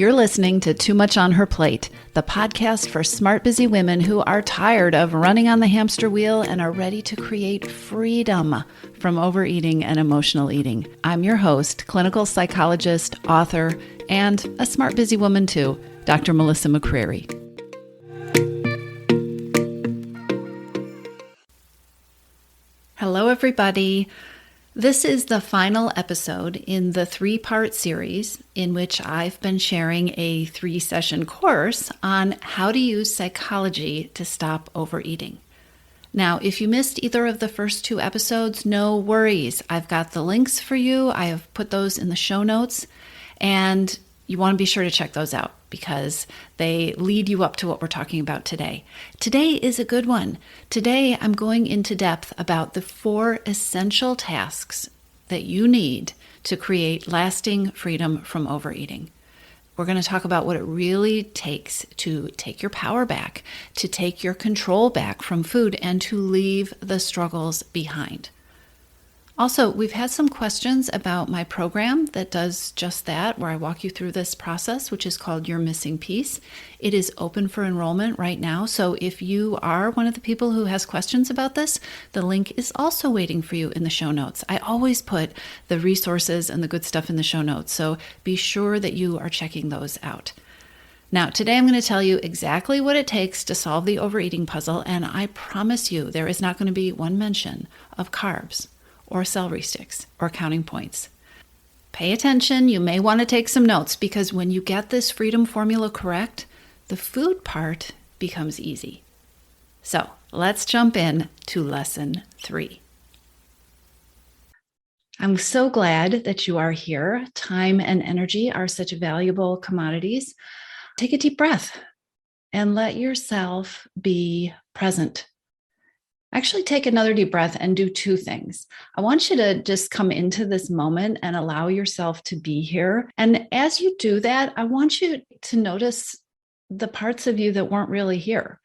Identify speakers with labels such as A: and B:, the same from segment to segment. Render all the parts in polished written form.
A: You're listening to Too Much on Her Plate, the podcast for smart, busy women who are tired of running on the hamster wheel and are ready to create freedom from overeating and emotional eating. I'm your host, clinical psychologist, author, and a smart, busy woman too, Dr. Melissa McCreary. Hello, everybody. This is the final episode in the three-part series in which I've been sharing a 3-session course on how to use psychology to stop overeating. Now, if you missed either of the first 2 episodes, no worries. I've got the links for you. I have put those in the show notes, and you want to be sure to check those out because they lead you up to what we're talking about today. Today is a good one. Today, I'm going into depth about the 4 essential tasks that you need to create lasting freedom from overeating. We're going to talk about what it really takes to take your power back, to take your control back from food, and to leave the struggles behind. Also, we've had some questions about my program that does just that, where I walk you through this process, which is called Your Missing Piece. It is open for enrollment right now, so if you are one of the people who has questions about this, the link is also waiting for you in the show notes. I always put the resources and the good stuff in the show notes, so be sure that you are checking those out. Now, today I'm going to tell you exactly what it takes to solve the overeating puzzle, and I promise you there is not going to be one mention of carbs or celery sticks, or counting points. Pay attention. You may want to take some notes because when you get this freedom formula correct, the food part becomes easy. So let's jump in to lesson 3. I'm so glad that you are here. Time and energy are such valuable commodities. Take a deep breath and let yourself be present. Actually, take another deep breath and do 2 things. I want you to just come into this moment and allow yourself to be here. And as you do that, I want you to notice the parts of you that weren't really here,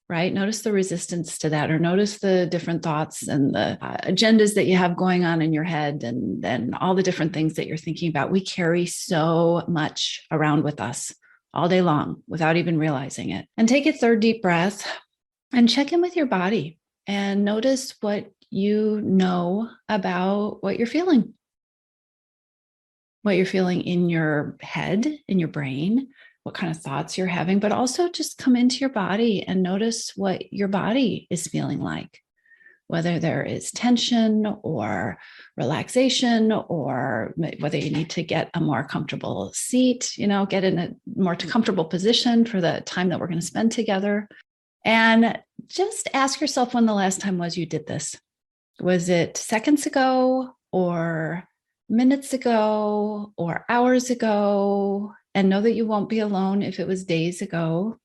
A: right? Notice the resistance to that, or notice the different thoughts and the agendas that you have going on in your head and all the different things that you're thinking about. We carry so much around with us all day long without even realizing it. And take a 3rd deep breath and check in with your body. And notice what you know about what you're feeling in your head, in your brain, what kind of thoughts you're having, but also just come into your body and notice what your body is feeling like, whether there is tension or relaxation, or whether you need to get a more comfortable seat, get in a more comfortable position for the time that we're going to spend together. And just ask yourself when the last time was you did this. Was it seconds ago or minutes ago or hours ago? And know that you won't be alone if it was days ago.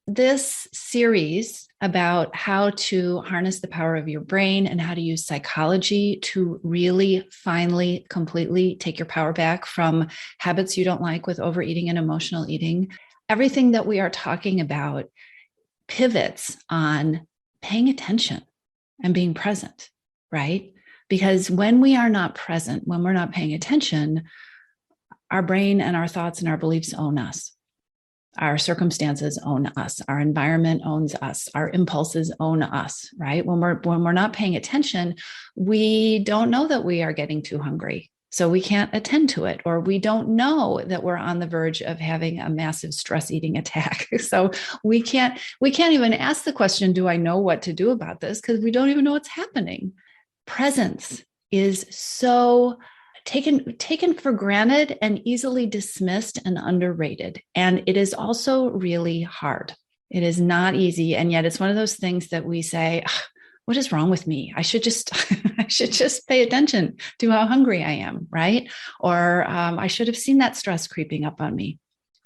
A: This series about how to harness the power of your brain and how to use psychology to really, finally, completely take your power back from habits you don't like with overeating and emotional eating. Everything that we are talking about pivots on paying attention and being present, right? Because when we are not present, when we're not paying attention, our brain and our thoughts and our beliefs own us. Our circumstances own us. Our environment owns us. Our impulses own us, right? When we're not paying attention, we don't know that we are getting too hungry. So we can't attend to it, or we don't know that we're on the verge of having a massive stress eating attack. So we can't even ask the question, do I know what to do about this? Because we don't even know what's happening. Presence is so taken for granted and easily dismissed and underrated. And it is also really hard. It is not easy. And yet it's one of those things that we say, what is wrong with me? I should just pay attention to how hungry I am, right? Or I should have seen that stress creeping up on me.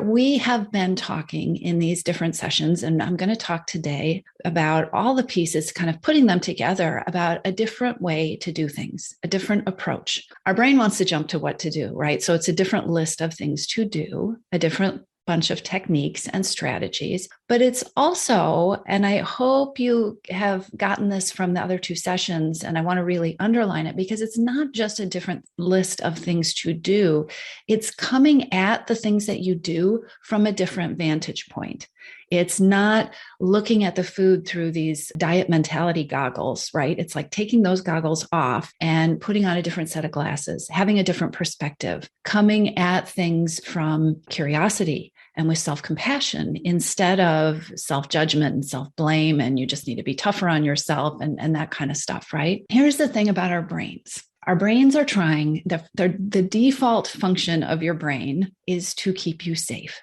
A: We have been talking in these different sessions, and I'm going to talk today about all the pieces, kind of putting them together about a different way to do things, a different approach. Our brain wants to jump to what to do, right? So it's a different list of things to do, a different bunch of techniques and strategies, but it's also, and I hope you have gotten this from the other two sessions, and I want to really underline it because it's not just a different list of things to do. It's coming at the things that you do from a different vantage point. It's not looking at the food through these diet mentality goggles, right? It's like taking those goggles off and putting on a different set of glasses, having a different perspective, coming at things from curiosity and with self-compassion instead of self-judgment and self-blame, and you just need to be tougher on yourself and that kind of stuff, right? Here's the thing about our brains. Our brains are trying, the default function of your brain is to keep you safe.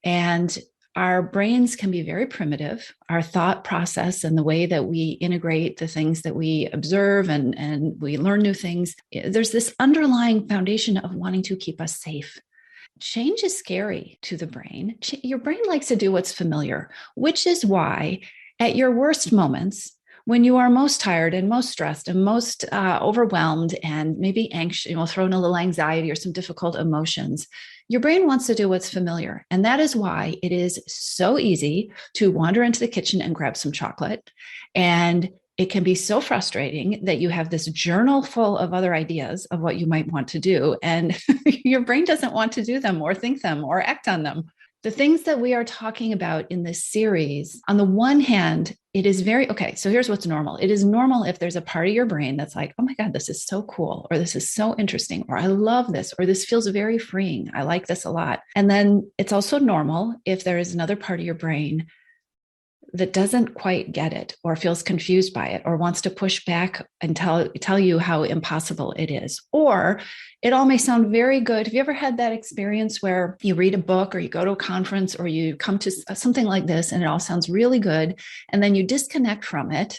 A: And our brains can be very primitive. Our thought process and the way that we integrate the things that we observe and we learn new things, there's this underlying foundation of wanting to keep us safe. Change is scary to the brain. Your brain likes to do what's familiar, which is why at your worst moments, when you are most tired and most stressed and most overwhelmed and maybe anxious, throw in a little anxiety or some difficult emotions, your brain wants to do what's familiar. And that is why it is so easy to wander into the kitchen and grab some chocolate. And it can be so frustrating that you have this journal full of other ideas of what you might want to do. And your brain doesn't want to do them or think them or act on them. The things that we are talking about in this series, on the one hand, it is so here's what's normal. It is normal if there's a part of your brain that's like, oh my God, this is so cool, or this is so interesting, or I love this, or this feels very freeing. I like this a lot. And then it's also normal if there is another part of your brain that doesn't quite get it or feels confused by it or wants to push back and tell you how impossible it is. Or it all may sound very good. Have you ever had that experience where you read a book or you go to a conference or you come to something like this and it all sounds really good, and then you disconnect from it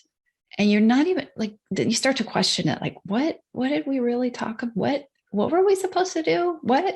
A: and you're not even like, you start to question it, like, what did we really talk about? What were we supposed to do? What?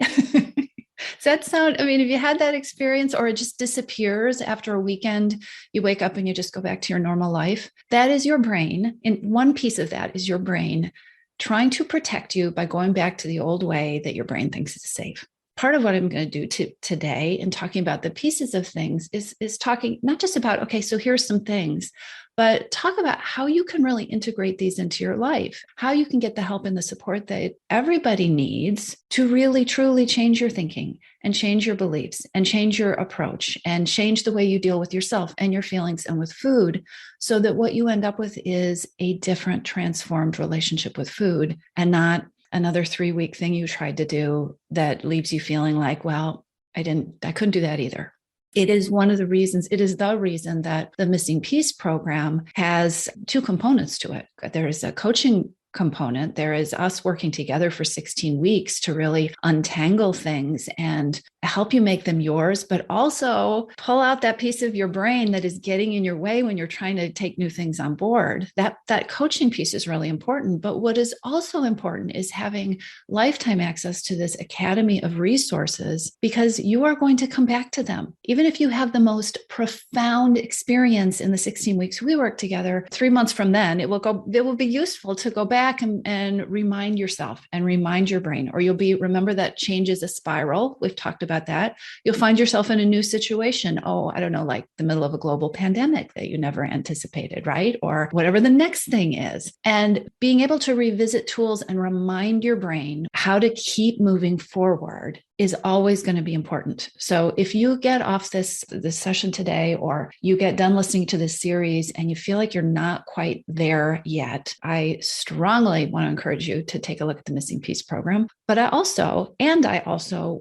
A: Does that sound, have you had that experience, or it just disappears after a weekend, you wake up and you just go back to your normal life? That is your brain. And one piece of that is your brain trying to protect you by going back to the old way that your brain thinks is safe. Part of what I'm going to do today in talking about the pieces of things is talking not just about, okay, so here's some things, but talk about how you can really integrate these into your life, how you can get the help and the support that everybody needs to really, truly change your thinking and change your beliefs and change your approach and change the way you deal with yourself and your feelings and with food, so that what you end up with is a different, transformed relationship with food, and not another 3-week thing you tried to do that leaves you feeling like, well, I couldn't do that either. It is the reason that the Missing Piece program has 2 components to it. There is a coaching component. There is us working together for 16 weeks to really untangle things and help you make them yours, but also pull out that piece of your brain that is getting in your way when you're trying to take new things on board. That coaching piece is really important. But what is also important is having lifetime access to this academy of resources, because you are going to come back to them. Even if you have the most profound experience in the 16 weeks we work together, 3 months from then, it will be useful to go back and remind yourself and remind your brain, or remember that change is a spiral. We've talked about that. You'll find yourself in a new situation. Oh, I don't know, like the middle of a global pandemic that you never anticipated, right? Or whatever the next thing is. And being able to revisit tools and remind your brain how to keep moving forward is always going to be important. So if you get off this session today, or you get done listening to this series and you feel like you're not quite there yet, I strongly want to encourage you to take a look at the Missing Piece program. But I also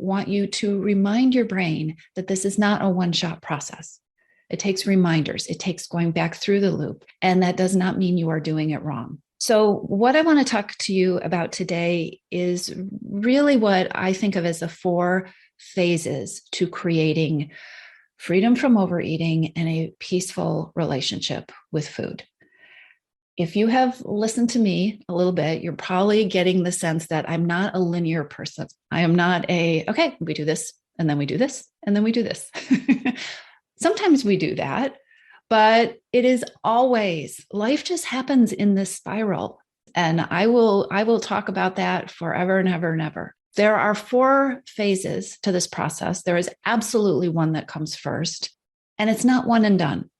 A: want you to remind your brain that this is not a one-shot process. It takes reminders. It takes going back through the loop. And that does not mean you are doing it wrong. So what I want to talk to you about today is really what I think of as the 4 phases to creating freedom from overeating and a peaceful relationship with food. If you have listened to me a little bit, you're probably getting the sense that I'm not a linear person. I am not okay, we do this, and then we do this, and then we do this. Sometimes we do that. But it is always, life just happens in this spiral. And I will talk about that forever and ever and ever. There are 4 phases to this process. There is absolutely one that comes first, and it's not one and done.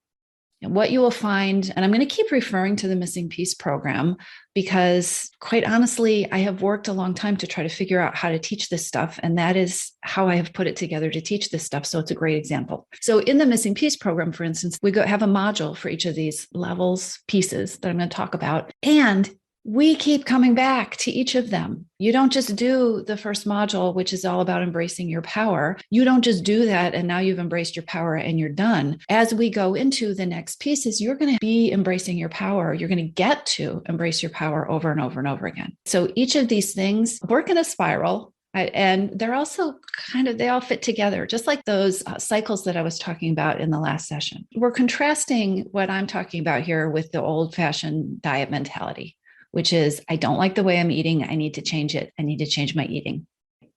A: And what you will find, and I'm going to keep referring to the Missing Piece program because, quite honestly, I have worked a long time to try to figure out how to teach this stuff. And that is how I have put it together to teach this stuff. So it's a great example. So in the Missing Piece program, for instance, we have a module for each of these levels, pieces that I'm going to talk about. And we keep coming back to each of them. You don't just do the first module, which is all about embracing your power. You don't just do that and now you've embraced your power and you're done. As we go into the next pieces, you're going to be embracing your power. You're going to get to embrace your power over and over and over again. So each of these things work in a spiral. And they're also they all fit together, just like those cycles that I was talking about in the last session. We're contrasting what I'm talking about here with the old-fashioned diet mentality, which is, I don't like the way I'm eating. I need to change it. I need to change my eating.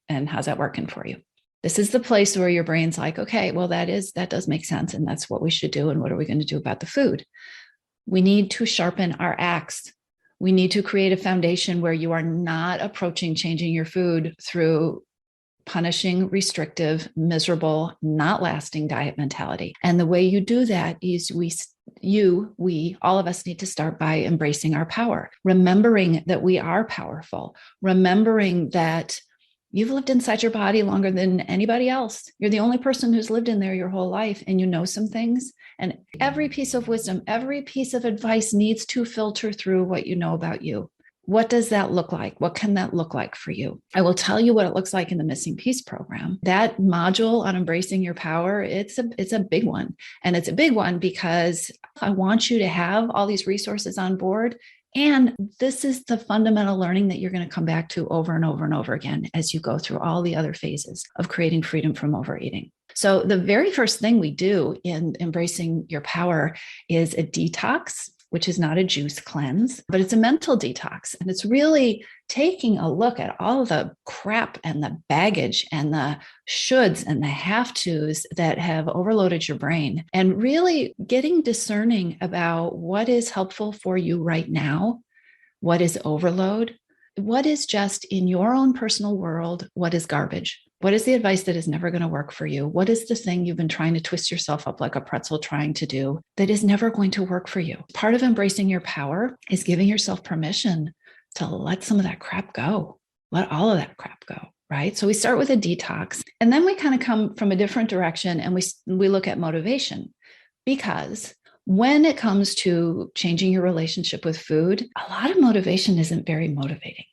A: And how's that working for you? This is the place where your brain's like, okay, well, that does make sense. And that's what we should do. And what are we going to do about the food? We need to sharpen our axe. We need to create a foundation where you are not approaching changing your food through punishing, restrictive, miserable, not lasting diet mentality. And the way you do that is all of us need to start by embracing our power, remembering that we are powerful, remembering that you've lived inside your body longer than anybody else. You're the only person who's lived in there your whole life, and you know some things. And every piece of wisdom, every piece of advice needs to filter through what you know about you. What does that look like? What can that look like for you? I will tell you what it looks like in the Missing Piece program. That module on embracing your power, it's a big one. And it's a big one because I want you to have all these resources on board. And this is the fundamental learning that you're going to come back to over and over and over again as you go through all the other phases of creating freedom from overeating. So the very first thing we do in embracing your power is a detox, which is not a juice cleanse, but it's a mental detox. And it's really taking a look at all the crap and the baggage and the shoulds and the have tos that have overloaded your brain, and really getting discerning about what is helpful for you right now, what is overload, what is just in your own personal world, what is garbage. What is the advice that is never going to work for you? What is the thing you've been trying to twist yourself up like a pretzel trying to do that is never going to work for you? Part of embracing your power is giving yourself permission to let some of that crap go. Let all of that crap go, right? So we start with a detox, and then we kind of come from a different direction and we look at motivation, because when it comes to changing your relationship with food, a lot of motivation isn't very motivating.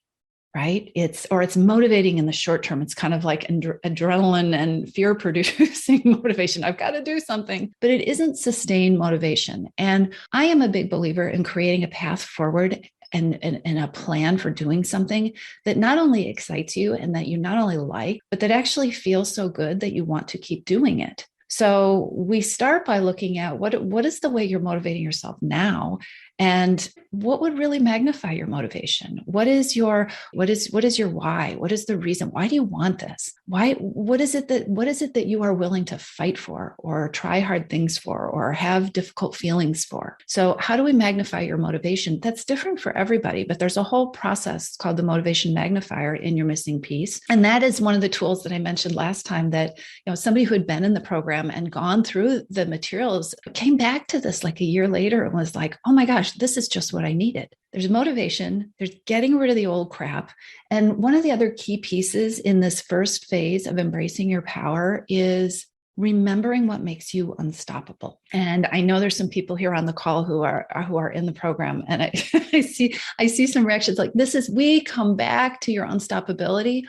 A: Right? It's motivating in the short term. It's kind of like adrenaline and fear producing motivation. I've got to do something, but it isn't sustained motivation. And I am a big believer in creating a path forward and a plan for doing something that not only excites you and that you not only like, but that actually feels so good that you want to keep doing it. So we start by looking at what is the way you're motivating yourself now, and what would really magnify your motivation? What is your why? What is the reason? Why do you want this? What is it that you are willing to fight for, or try hard things for, or have difficult feelings for? So how do we magnify your motivation? That's different for everybody, but there's a whole process called the motivation magnifier in your Missing Piece. And that is one of the tools that I mentioned last time that, somebody who had been in the program and gone through the materials came back to this like a year later and was like, oh my gosh, this is just what I needed. There's motivation, there's getting rid of the old crap. And one of the other key pieces in this first phase of embracing your power is remembering what makes you unstoppable. And I know there's some people here on the call who are in the program, and I see some reactions like we come back to your unstoppability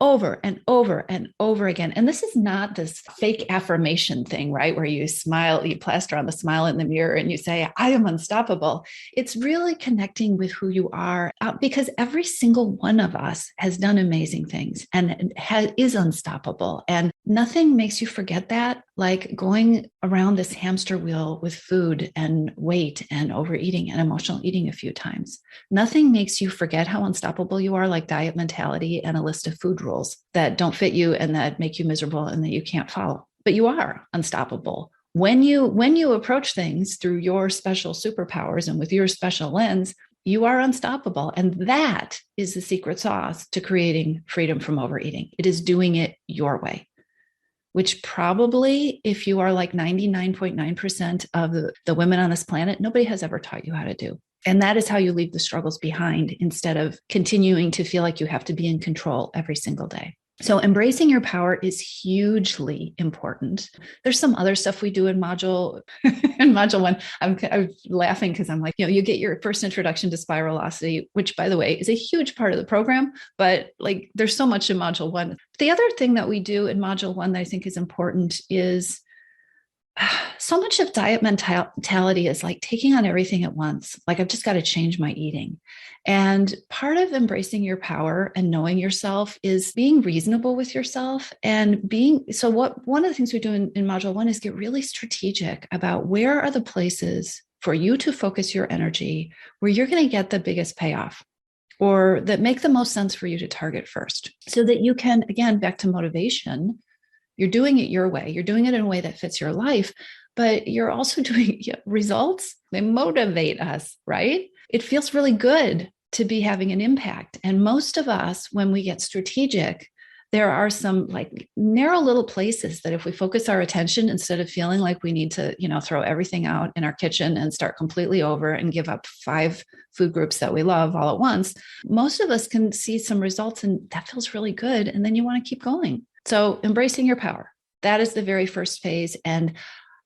A: over and over and over again. And this is not this fake affirmation thing, right? Where you smile, you plaster on the smile in the mirror and you say, I am unstoppable. It's really connecting with who you are, because every single one of us has done amazing things and is unstoppable. And nothing makes you forget that like going around this hamster wheel with food and weight and overeating and emotional eating a few times. Nothing makes you forget how unstoppable you are like diet mentality and a list of food rules that don't fit you and that make you miserable and that you can't follow. But you are unstoppable. When you approach things through your special superpowers and with your special lens, You are unstoppable. And that is the secret sauce to creating freedom from overeating. It is doing it your way, which probably, if you are like 99.9% of the women on this planet, nobody has ever taught you how to do. And that is how you leave the struggles behind instead of continuing to feel like you have to be in control every single day. So embracing your power is hugely important. There's some other stuff we do in module one. I'm laughing because I'm like, you get your first introduction to spiralosity, which by the way is a huge part of the program, but like there's so much in module one. The other thing that we do in module one that I think is important is so much of diet mentality is like taking on everything at once. Like, I've just got to change my eating. And part of embracing your power and knowing yourself is being reasonable with yourself and one of the things we do in module one is get really strategic about where are the places for you to focus your energy, where you're going to get the biggest payoff, or that make the most sense for you to target first, so that you can, again, back to motivation, you're doing it your way. You're doing it in a way that fits your life, but you're also doing results. They motivate us, right? It feels really good to be having an impact. And most of us, when we get strategic, there are some like narrow little places that if we focus our attention, instead of feeling like we need to, throw everything out in our kitchen and start completely over and give up 5 food groups that we love all at once, most of us can see some results and that feels really good. And then you want to keep going. So embracing your power, that is the very first phase. And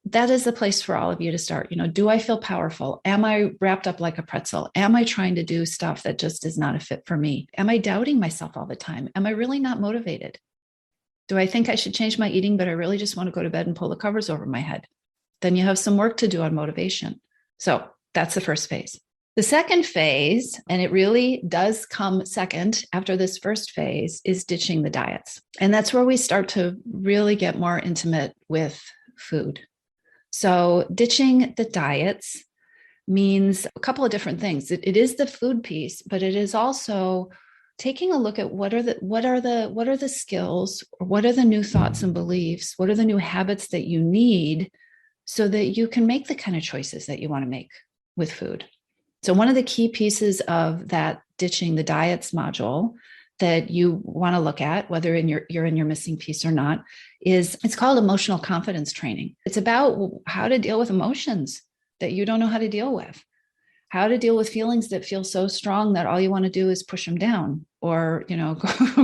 A: that is the place for all of you to start. Do I feel powerful? Am I wrapped up like a pretzel? Am I trying to do stuff that just is not a fit for me? Am I doubting myself all the time? Am I really not motivated? Do I think I should change my eating, but I really just want to go to bed and pull the covers over my head? Then you have some work to do on motivation. So that's the first phase. The second phase, and it really does come second after this first phase, is ditching the diets. And that's where we start to really get more intimate with food. So ditching the diets means a couple of different things. It is the food piece, but it is also taking a look at what are the skills, or what are the new thoughts and beliefs, what are the new habits that you need so that you can make the kind of choices that you want to make with food. So one of the key pieces of that ditching the diets module that you want to look at, whether you're in your missing piece or not, it's called emotional confidence training. It's about how to deal with emotions that you don't know how to deal with, how to deal with feelings that feel so strong that all you want to do is push them down, or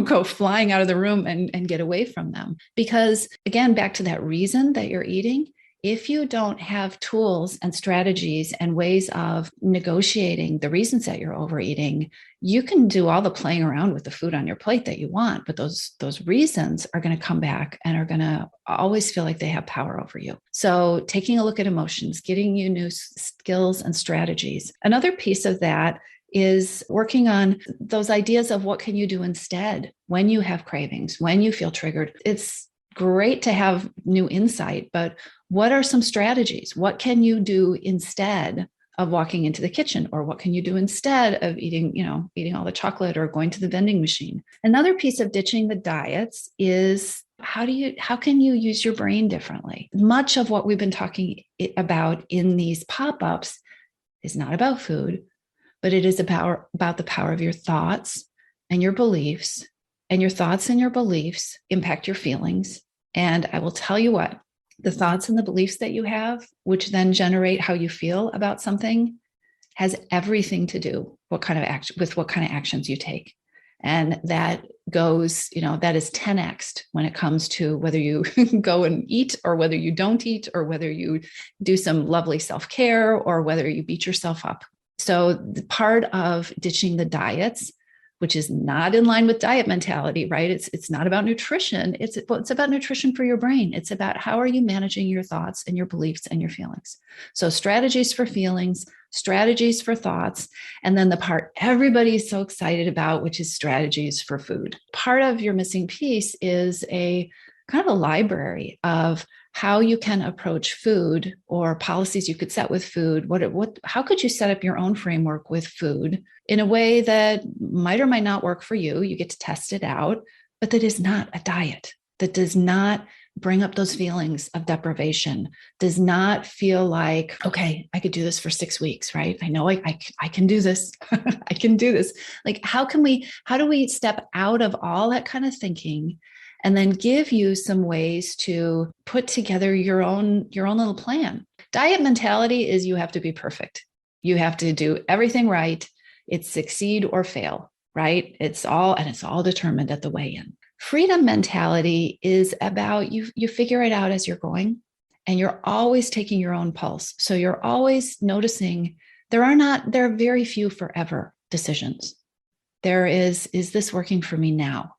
A: go flying out of the room and get away from them. Because again, back to that reason that you're eating, if you don't have tools and strategies and ways of negotiating the reasons that you're overeating, you can do all the playing around with the food on your plate that you want, but those reasons are going to come back and are going to always feel like they have power over you. So taking a look at emotions, getting you new skills and strategies. Another piece of that is working on those ideas of what can you do instead when you have cravings, when you feel triggered. It's great to have new insight, but what are some strategies? What can you do instead of walking into the kitchen? Or what can you do instead of eating all the chocolate or going to the vending machine? Another piece of ditching the diets is how can you use your brain differently? Much of what we've been talking about in these pop-ups is not about food, but it is about the power of your thoughts and your beliefs. And your thoughts and your beliefs impact your feelings. And I will tell you what, the thoughts and the beliefs that you have, which then generate how you feel about something, has everything to do with what kind of actions you take. And that goes, that is 10x when it comes to whether you go and eat or whether you don't eat, or whether you do some lovely self-care or whether you beat yourself up. So the part of ditching the diets, which is not in line with diet mentality, right? It's not about nutrition. It's about nutrition for your brain. It's about how are you managing your thoughts and your beliefs and your feelings. So strategies for feelings, strategies for thoughts, and then the part everybody's so excited about, which is strategies for food. Part of your missing piece is a kind of a library of how you can approach food, or policies you could set with food. How could you set up your own framework with food in a way that might or might not work for you? You get to test it out, but that is not a diet, that does not bring up those feelings of deprivation, does not feel like, okay, I could do this for 6 weeks, right? I know I can do this. I can do this. Like, how do we step out of all that kind of thinking and then give you some ways to put together your own little plan? Diet mentality is you have to be perfect. You have to do everything right. It's succeed or fail, right? It's all determined at the weigh-in. Freedom mentality is about you figure it out as you're going, and you're always taking your own pulse. So you're always noticing there are very few forever decisions. There is this working for me now?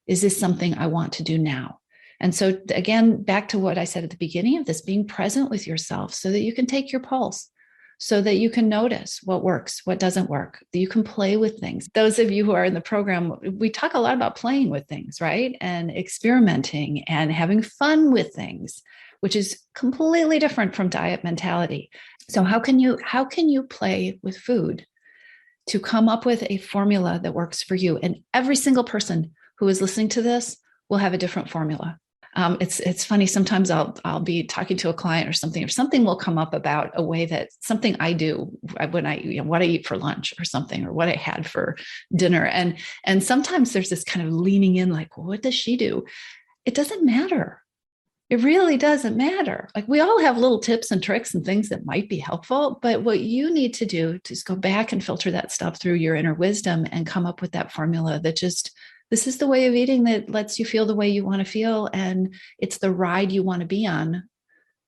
A: Is this something I want to do now? And so again, back to what I said at the beginning of this, being present with yourself so that you can take your pulse, so that you can notice what works, what doesn't work, that you can play with things. Those of you who are in the program, we talk a lot about playing with things, right? And experimenting and having fun with things, which is completely different from diet mentality. So how can you play with food to come up with a formula that works for you? And every single person who is listening to this will have a different formula. It's funny. Sometimes I'll be talking to a client or something will come up about a way that something I do when what I eat for lunch or something, or what I had for dinner. And sometimes there's this kind of leaning in like, well, what does she do? It doesn't matter. It really doesn't matter. Like, we all have little tips and tricks and things that might be helpful, but what you need to do is go back and filter that stuff through your inner wisdom and come up with that formula that just, this is the way of eating that lets you feel the way you want to feel. And it's the ride you want to be on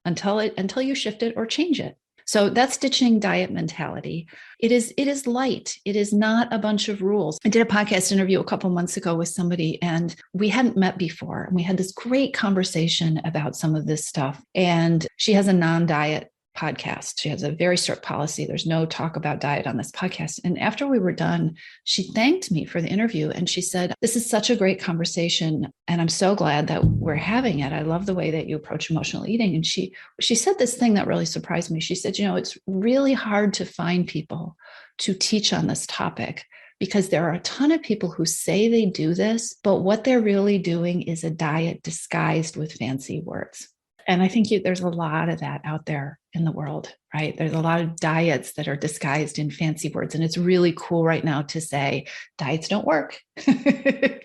A: until you shift it or change it. So that's ditching diet mentality. It is light. It is not a bunch of rules. I did a podcast interview a couple months ago with somebody, and we hadn't met before. And we had this great conversation about some of this stuff. And she has a non-diet podcast. She has a very strict policy. There's no talk about diet on this podcast. And after we were done, she thanked me for the interview. And she said, this is such a great conversation, and I'm so glad that we're having it. I love the way that you approach emotional eating. And she said this thing that really surprised me. She said, it's really hard to find people to teach on this topic, because there are a ton of people who say they do this, but what they're really doing is a diet disguised with fancy words. And I think there's a lot of that out there in the world, right? There's a lot of diets that are disguised in fancy words. And it's really cool right now to say diets don't work. I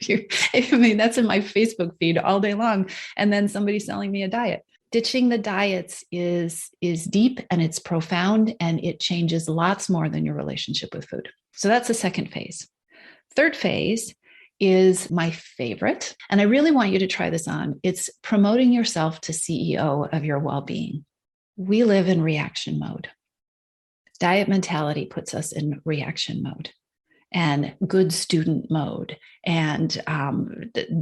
A: mean, that's in my Facebook feed all day long. And then somebody selling me a diet. Ditching the diets is deep, and it's profound, and it changes lots more than your relationship with food. So that's the second phase. Third phase is my favorite, and I really want you to try this on. It's promoting yourself to CEO of your well-being. We live in reaction mode. Diet mentality puts us in reaction mode and good student mode and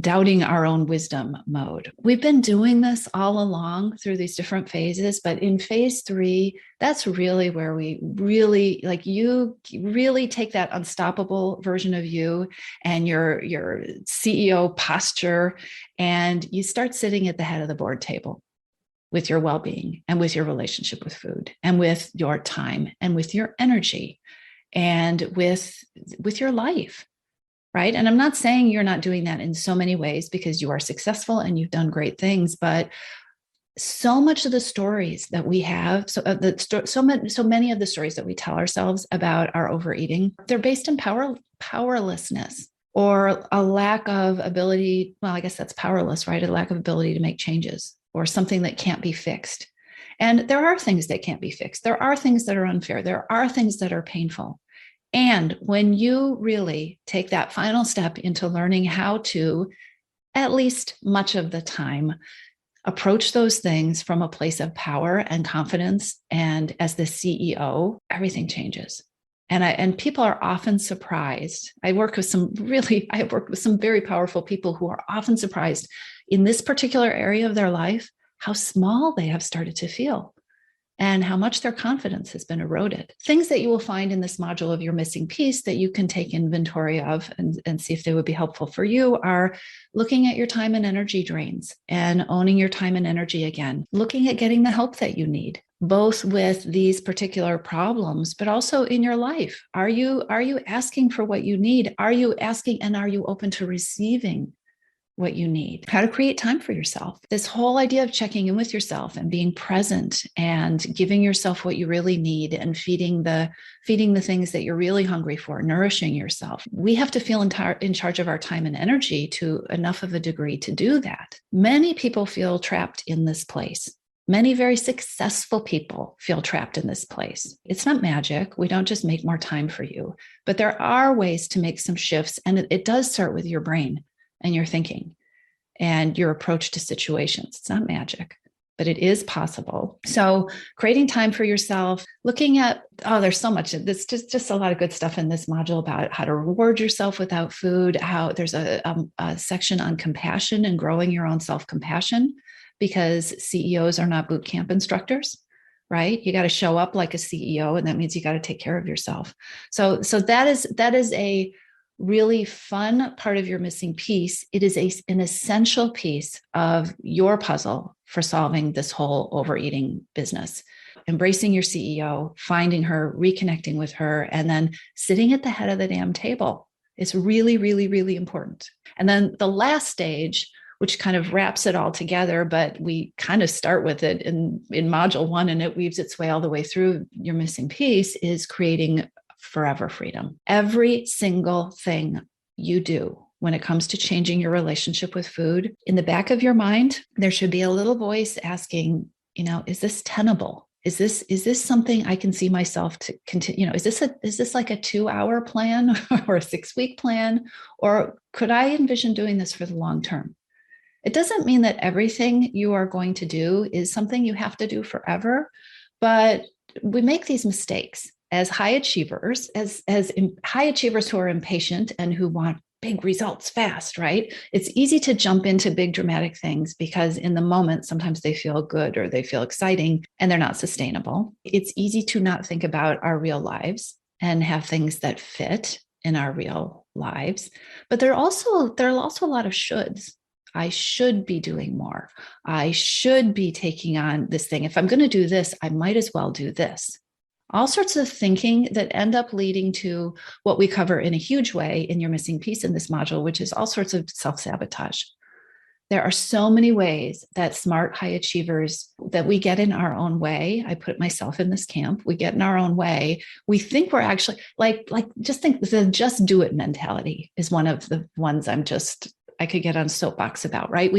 A: doubting our own wisdom mode. We've been doing this all along through these different phases, but in phase 3, that's really where we really, you really take that unstoppable version of you and your CEO posture, and you start sitting at the head of the board table with your well-being and with your relationship with food and with your time and with your energy and with your life, right? And I'm not saying you're not doing that in so many ways, because you are successful and you've done great things, but so much of the stories that we have, so many of the stories that we tell ourselves about our overeating, they're based in powerlessness or a lack of ability. Well, I guess that's powerless, right? A lack of ability to make changes or something that can't be fixed. And there are things that can't be fixed. There are things that are unfair. There are things that are painful. And when you really take that final step into learning how to, at least much of the time, approach those things from a place of power and confidence, and as the CEO, everything changes. And people are often surprised. I have worked with some very powerful people who are often surprised in this particular area of their life, how small they have started to feel and how much their confidence has been eroded. Things that you will find in this module of Your Missing Piece that you can take inventory of and see if they would be helpful for you are looking at your time and energy drains and owning your time and energy again, looking at getting the help that you need, both with these particular problems, but also in your life. Are you asking for what you need? Are you asking, and are you open to receiving what you need, how to create time for yourself. This whole idea of checking in with yourself and being present and giving yourself what you really need and feeding the things that you're really hungry for, nourishing yourself. We have to feel in charge of our time and energy to enough of a degree to do that. Many people feel trapped in this place. Many very successful people feel trapped in this place. It's not magic. We don't just make more time for you, but there are ways to make some shifts. And it does start with your brain and your thinking and your approach to situations. It's not magic, but it is possible. So creating time for yourself, looking at, there's so much, there's just a lot of good stuff in this module about how to reward yourself without food, how there's a section on compassion and growing your own self-compassion, because CEOs are not boot camp instructors, right? You got to show up like a CEO, and that means you got to take care of yourself. So that is a really fun part of your missing piece. It is an essential piece of your puzzle for solving this whole overeating business. Embracing your CEO, finding her, reconnecting with her, and then sitting at the head of the damn table. It's really, really, really important. And then the last stage, which kind of wraps it all together, but we kind of start with it in module 1, and it weaves its way all the way through your missing piece, is creating forever freedom. Every single thing you do when it comes to changing your relationship with food, in the back of your mind, there should be a little voice asking, is this tenable? Is this something I can see myself to continue? Is this like a 2-hour plan or a 6-week plan? Or could I envision doing this for the long term? It doesn't mean that everything you are going to do is something you have to do forever, but we make these mistakes as high achievers, as high achievers who are impatient and who want big results fast, right? It's easy to jump into big dramatic things because in the moment, sometimes they feel good or they feel exciting and they're not sustainable. It's easy to not think about our real lives and have things that fit in our real lives. But there are also a lot of shoulds. I should be doing more. I should be taking on this thing. If I'm going to do this, I might as well do this. All sorts of thinking that end up leading to what we cover in a huge way in your missing piece in this module, which is all sorts of self-sabotage. There are so many ways that smart high achievers, that we get in our own way. I put myself in this camp. We get in our own way. We think we're actually just think the just do it mentality is one of the ones I could get on soapbox about, right?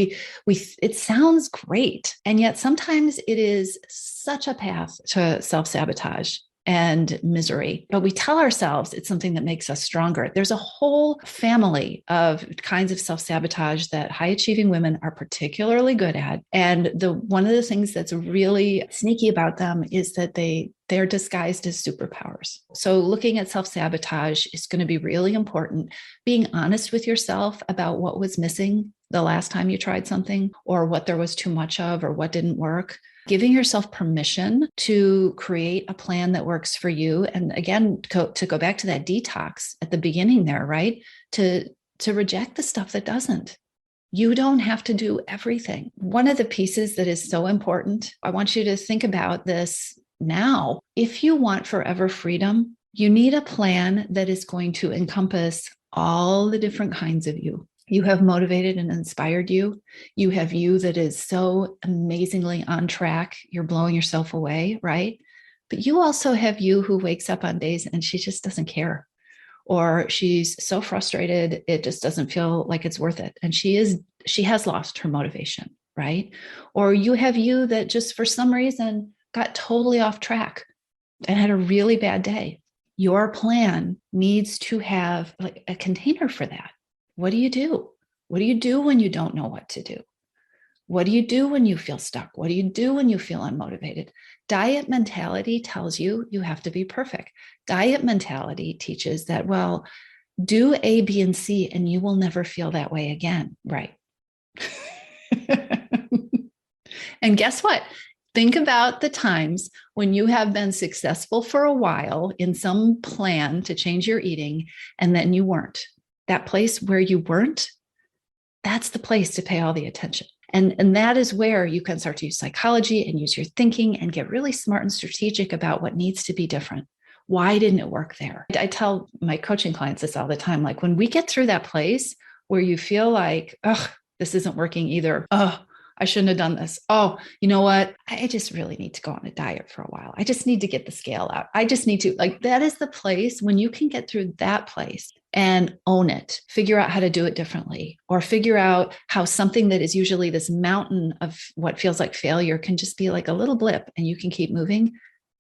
A: It sounds great. And yet sometimes it is such a path to self-sabotage and misery. But we tell ourselves it's something that makes us stronger. There's a whole family of kinds of self-sabotage that high achieving women are particularly good at. And one of the things that's really sneaky about them is that they're disguised as superpowers. So looking at self-sabotage is going to be really important. Being honest with yourself about what was missing the last time you tried something, or what there was too much of, or what didn't work. Giving yourself permission to create a plan that works for you. And again, to go back to that detox at the beginning there, right? To reject the stuff that doesn't. You don't have to do everything. One of the pieces that is so important, I want you to think about this now. If you want forever freedom, you need a plan that is going to encompass all the different kinds of you. You have motivated and inspired you. You have you that is so amazingly on track. You're blowing yourself away, right? But you also have you who wakes up on days and she just doesn't care. Or she's so frustrated, it just doesn't feel like it's worth it. And she has lost her motivation, right? Or you have you that just for some reason got totally off track and had a really bad day. Your plan needs to have like a container for that. What do you do? What do you do when you don't know what to do? What do you do when you feel stuck? What do you do when you feel unmotivated? Diet mentality tells you you have to be perfect. Diet mentality teaches that, well, do A, B, and C, and you will never feel that way again, right? And guess what? Think about the times when you have been successful for a while in some plan to change your eating, and then you weren't. That place where you weren't, that's the place to pay all the attention. And that is where you can start to use psychology and use your thinking and get really smart and strategic about what needs to be different. Why didn't it work there? I tell my coaching clients this all the time. Like when we get through that place where you feel like, this isn't working either. Oh, I shouldn't have done this. Oh, you know what? I just really need to go on a diet for a while. I just need to get the scale out. I just need to, like, that is the place when you can get through that place and own it, figure out how to do it differently, or figure out how something that is usually this mountain of what feels like failure can just be like a little blip and you can keep moving.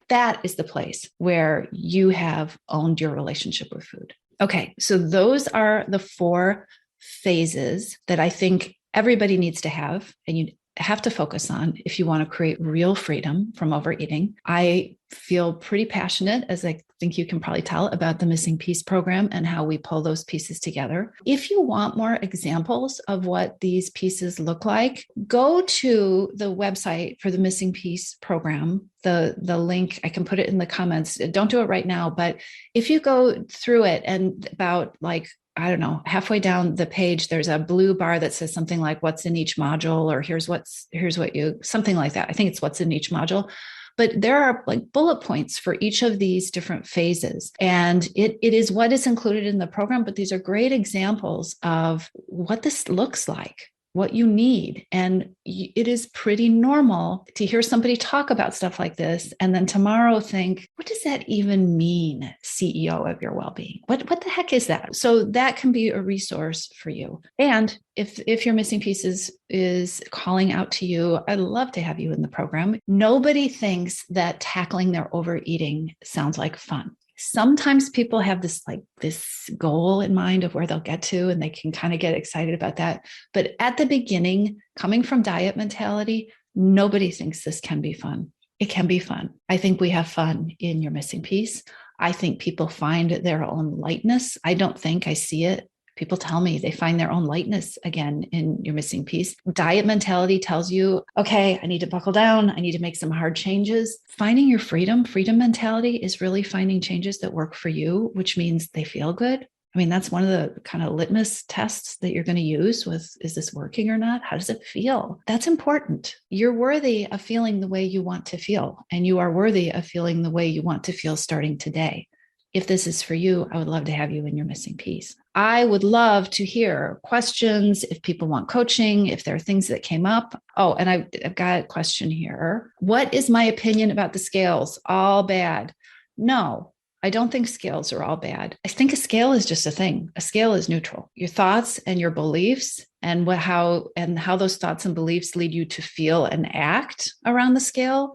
A: That is the place where you have owned your relationship with food. Okay, so those are the 4 phases that I think everybody needs to have, and you have to focus on if you want to create real freedom from overeating. I feel pretty passionate, as I think you can probably tell, about the Missing Piece program and how we pull those pieces together. If you want more examples of what these pieces look like, go to the website for the Missing Piece program. The link, I can put it in the comments. Don't do it right now, but if you go through it and about like, I don't know, halfway down the page, there's a blue bar that says something like what's in each module, or here's what you, something like that. I think it's what's in each module. But there are like bullet points for each of these different phases. And it is what is included in the program, but these are great examples of what this looks like, what you need. And it is pretty normal to hear somebody talk about stuff like this and then tomorrow think, what does that even mean, CEO of your well-being? What the heck is that? So that can be a resource for you. And if your Missing Pieces is calling out to you, I'd love to have you in the program. Nobody thinks that tackling their overeating sounds like fun. Sometimes people have this goal in mind of where they'll get to, and they can kind of get excited about that. But at the beginning, coming from diet mentality, nobody thinks this can be fun. It can be fun. I think we have fun in your Missing Piece. I think people find their own lightness. I don't think I see it. People tell me they find their own lightness again in your Missing Piece. Diet mentality tells you, okay, I need to buckle down. I need to make some hard changes. Finding your freedom mentality is really finding changes that work for you, which means they feel good. I mean, that's one of the kind of litmus tests that you're going to use with, is this working or not? How does it feel? That's important. You're worthy of feeling the way you want to feel, and you are worthy of feeling the way you want to feel starting today. If this is for you, I would love to have you in your Missing Piece. I would love to hear questions if people want coaching, if there are things that came up. Oh, and I've got a question here. What is my opinion about the scales? All bad? No, I don't think scales are all bad. I think a scale is just a thing. A scale is neutral. Your thoughts and your beliefs and how those thoughts and beliefs lead you to feel and act around the scale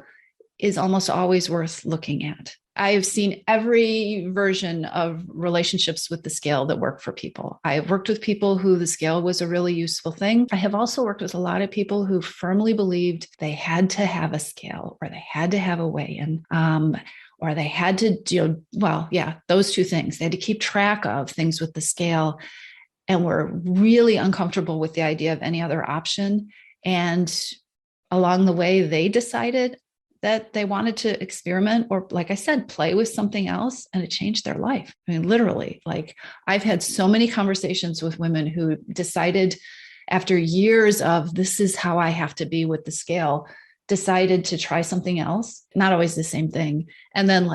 A: is almost always worth looking at. I have seen every version of relationships with the scale that work for people. I have worked with people who the scale was a really useful thing. I have also worked with a lot of people who firmly believed they had to have a scale, or they had to have a weigh-in, or they had to do, those two things. They had to keep track of things with the scale and were really uncomfortable with the idea of any other option. And along the way, they decided that they wanted to experiment, or like I said, play with something else, and it changed their life. I mean, literally, like I've had so many conversations with women who decided after years of this is how I have to be with the scale, decided to try something else, not always the same thing. And then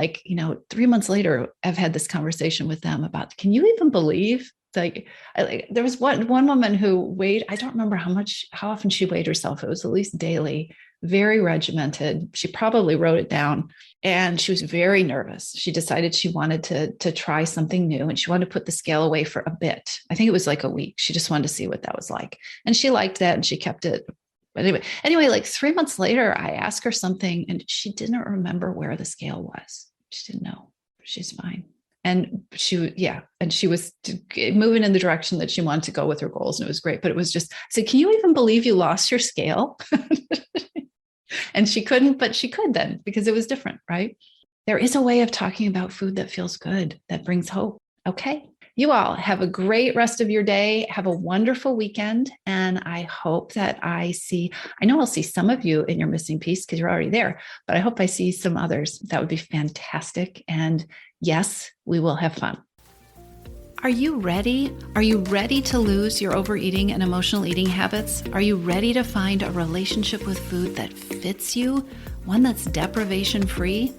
A: 3 months later, I've had this conversation with them about, can you even believe there was one woman who weighed, I don't remember how often she weighed herself. It was at least daily, very regimented. She probably wrote it down, and she was very nervous. She decided she wanted to try something new, and she wanted to put the scale away for a bit. I think it was like a week. She just wanted to see what that was like. And she liked that, and she kept it. But anyway, like 3 months later, I asked her something, and she didn't remember where the scale was. She didn't know. She's fine. And she was moving in the direction that she wanted to go with her goals. And it was great. But it was just, I said, can you even believe you lost your scale? And she couldn't, but she could then, because it was different, right? There is a way of talking about food that feels good, that brings hope. Okay. You all have a great rest of your day. Have a wonderful weekend. And I hope that I know I'll see some of you in your Missing Piece because you're already there, but I hope I see some others. That would be fantastic. And yes, we will have fun. Are you ready? Are you ready to lose your overeating and emotional eating habits? Are you ready to find a relationship with food that fits you, one that's deprivation-free?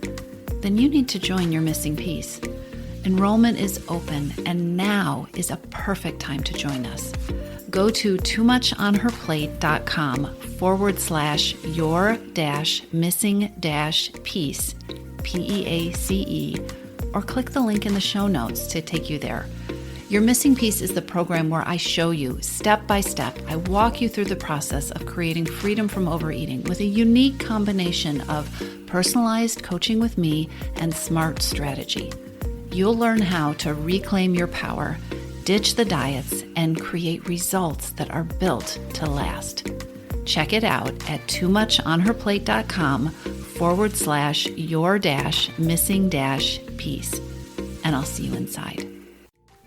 A: Then you need to join your Missing Piece. Enrollment is open, and now is a perfect time to join us. go to toomuchonherplate.com/your-missing-piece, PEACE, or click the link in the show notes to take you there. Your Missing Piece is the program where I show you step by step. I walk you through the process of creating freedom from overeating with a unique combination of personalized coaching with me and smart strategy. You'll learn how to reclaim your power, ditch the diets, and create results that are built to last. Check it out at toomuchonherplate.com/your-missing-piece, and I'll see you inside.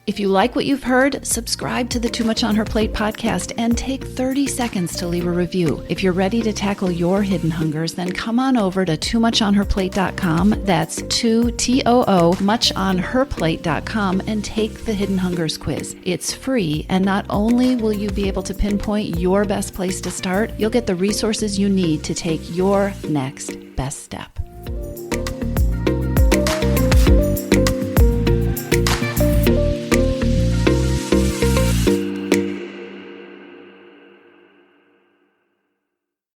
A: If you like what you've heard, subscribe to the Too Much on Her Plate podcast and take 30 seconds to leave a review. If you're ready to tackle your hidden hungers, then come on over to toomuchonherplate.com. That's muchonherplate.com and take the Hidden Hungers quiz. It's free, and not only will you be able to pinpoint your best place to start, you'll get the resources you need to take your next best step.